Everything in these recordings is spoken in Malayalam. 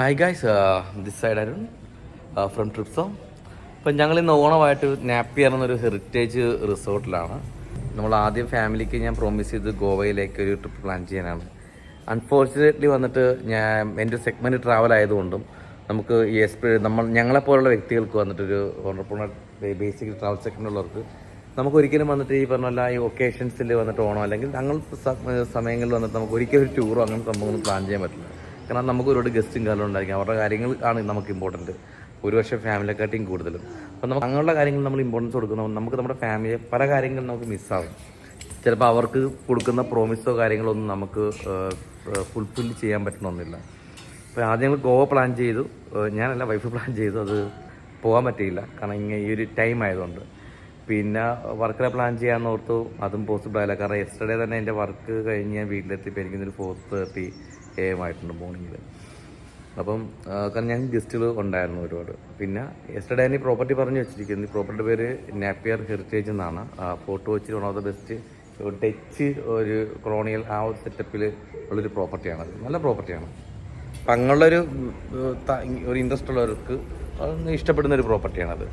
Hi guys, this side Arun from Tripso. ഇപ്പം ഞങ്ങൾ ഇന്ന് ഓണമായിട്ട് നാപ്പിയർ എന്നൊരു ഹെറിറ്റേജ് റിസോർട്ടിലാണ്. നമ്മൾ ആദ്യം ഫാമിലിക്ക് ഞാൻ പ്രോമിസ് ചെയ്ത് ഗോവയിലേക്ക് ഒരു ട്രിപ്പ് പ്ലാൻ ചെയ്യാനാണ്. അൺഫോർച്ചുനേറ്റ്ലി വന്നിട്ട് എൻ്റെ സെഗ്മെൻറ്റ് ട്രാവൽ ആയതുകൊണ്ടും നമുക്ക് ഈ ഞങ്ങളെപ്പോലുള്ള വ്യക്തികൾക്ക് വന്നിട്ടൊരു ഓണർപ്രണർ ബേസിക് ട്രാവൽ സെഗ്മെൻറ്റുള്ളവർക്ക് നമുക്ക് ഒരിക്കലും വന്നിട്ട് ഈ പറഞ്ഞ ഈ ഒക്കേഷൻസിൽ വന്നിട്ട് ഓണം അല്ലെങ്കിൽ അങ്ങനത്തെ സമയങ്ങളിൽ വന്നിട്ട് നമുക്ക് ഒരിക്കലും ഒരു ടൂറോ അങ്ങനെ സംഭവങ്ങളൊന്നും പ്ലാൻ ചെയ്യാൻ പറ്റില്ല. കാരണം നമുക്ക് ഒരുപാട് ഗസ്റ്റും കാലം ഉണ്ടായിരിക്കും. അവരുടെ കാര്യങ്ങൾ ആണ് നമുക്ക് ഇമ്പോർട്ടൻറ്റ്, ഒരുപക്ഷെ ഫാമിലിയെക്കാട്ടിയും കൂടുതലും. അപ്പം നമുക്ക് അങ്ങനെയുള്ള കാര്യങ്ങൾ നമ്മൾ ഇമ്പോർട്ടൻസ് കൊടുക്കണം. നമുക്ക് നമ്മുടെ ഫാമിലിയെ പല കാര്യങ്ങളും നമുക്ക് മിസ്സാകും. ചിലപ്പോൾ അവർക്ക് കൊടുക്കുന്ന പ്രോമിസോ കാര്യങ്ങളോ ഒന്നും നമുക്ക് ഫുൾഫിൽ ചെയ്യാൻ പറ്റണമെന്നില്ല. അപ്പോൾ ആദ്യം ഞങ്ങൾ ഗോവ പ്ലാൻ ചെയ്തു. ഞാനല്ല, വൈഫ് പ്ലാൻ ചെയ്തു. അത് പോകാൻ പറ്റിയില്ല, കാരണം ഇങ്ങനെ ഈ ഒരു ടൈം ആയതുകൊണ്ട്. പിന്നെ വർക്കല പ്ലാൻ ചെയ്യാമെന്ന് ഓർത്തു, അതും പോസിബിൾ ആയില്ല. കാരണം യെസ്റ്റർഡേ തന്നെ എൻ്റെ വർക്ക് കഴിഞ്ഞ് ഞാൻ വീട്ടിലെത്തിയപ്പോൾ എനിക്കിന്നൊരു 4:30 AM ആയിട്ടുണ്ട് മോർണിംഗിൽ. അപ്പം കാരണം ഞാൻ ഗസ്റ്റുകൾ ഉണ്ടായിരുന്നു ഒരുപാട്. പിന്നെ യെസ്റ്റർഡേ തന്നെ ഈ പ്രോപ്പർട്ടി പറഞ്ഞു വെച്ചിരിക്കുന്നത്. ഈ പ്രോപ്പർട്ടിയുടെ പേര് നാപ്പിയർ ഹെറിറ്റേജ് എന്നാണ്. ഫോർട്ട് കൊച്ചിയിൽ one of the best Dutch ഒരു കൊളോണിയൽ ആ ഒരു സെറ്റപ്പിൽ ഉള്ളൊരു പ്രോപ്പർട്ടിയാണത്. നല്ല പ്രോപ്പർട്ടിയാണ്. അപ്പം അങ്ങനെയുള്ളൊരു ഇൻട്രസ്റ്റ് ഉള്ളവർക്ക് ഇഷ്ടപ്പെടുന്ന ഒരു പ്രോപ്പർട്ടിയാണത്.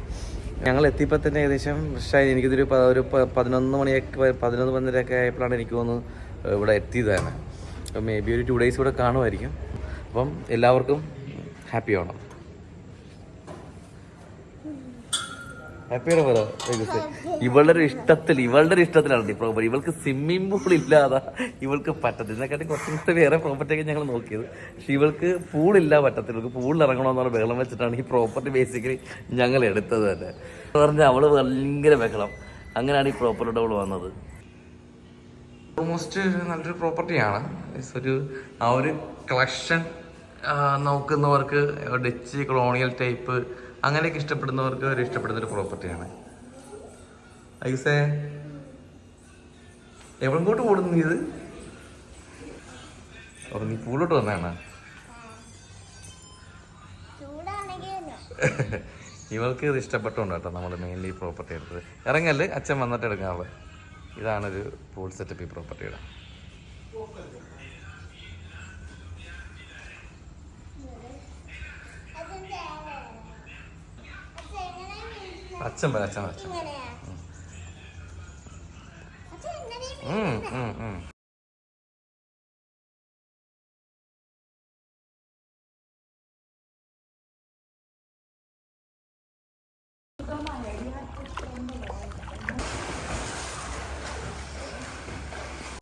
ഞങ്ങൾ എത്തിയപ്പോൾ തന്നെ ഏകദേശം ഫ്രഷായി. എനിക്കിതൊരു 11 ആയപ്പോഴാണ് എനിക്ക് തോന്നുന്നു ഇവിടെ എത്തിയതാണ്. അപ്പം മേ ബി ഒരു 2 days ഇവിടെ കാണുമായിരിക്കും. അപ്പം എല്ലാവർക്കും ഹാപ്പി ആവണം. ഹാപ്പിയാണ് പറ. ഇവളുടെ ഇഷ്ടത്തിലാണ് ഈ പ്രോപ്പർട്ടി. ഇവൾക്ക് സ്വിമ്മിംഗ് പൂൾ ഇല്ലാതെ ഇവൾക്ക് പറ്റത്തില്ല. ഇതിനെക്കാട്ടി കുറച്ചും വേറെ പ്രോപ്പർട്ടിയൊക്കെ ഞങ്ങൾ നോക്കിയത്. പക്ഷെ ഇവൾക്ക് പൂളില്ല, പറ്റത്തില്ല. ഇവൾക്ക് പൂളിൽ ഇറങ്ങണമെന്നാണ് ബഹളം വെച്ചിട്ടാണ് ഈ പ്രോപ്പർട്ടി ബേസിക്കലി ഞങ്ങൾ എടുത്തത് തന്നെ. പറഞ്ഞാൽ അവള് ഭയങ്കര ബഹളം. അങ്ങനെയാണ് ഈ പ്രോപ്പർട്ടിയുടെ അവൾ വന്നത്. ഓൾമോസ്റ്റ് നല്ലൊരു പ്രോപ്പർട്ടിയാണ്. ആ ഒരു കളക്ഷൻ നോക്കുന്നവർക്ക് ഡച്ച് കൊളോണിയൽ ടൈപ്പ് അങ്ങനെയൊക്കെ ഇഷ്ടപ്പെടുന്നവർക്ക് ഒരു ഇഷ്ടപ്പെടുന്നൊരു പ്രോപ്പർട്ടിയാണ്. ഐസേ എവിടെങ്കോട്ട് ഓടുന്നു ഇത്? നീ പൂളോട്ട് വന്നതാണ്. ഇവൾക്ക് ഇത് ഇഷ്ടപ്പെട്ടുകൊണ്ട് കേട്ടോ നമ്മൾ മെയിൻലി പ്രോപ്പർട്ടി എടുത്തത്. ഇറങ്ങല്, അച്ഛൻ വന്നിട്ട് എടുക്കാറുള്ളത്. ഇതാണൊരു പൂൾ സെറ്റപ്പ് ഈ പ്രോപ്പർട്ടിയുടെ. അച്ഛൻ പറ.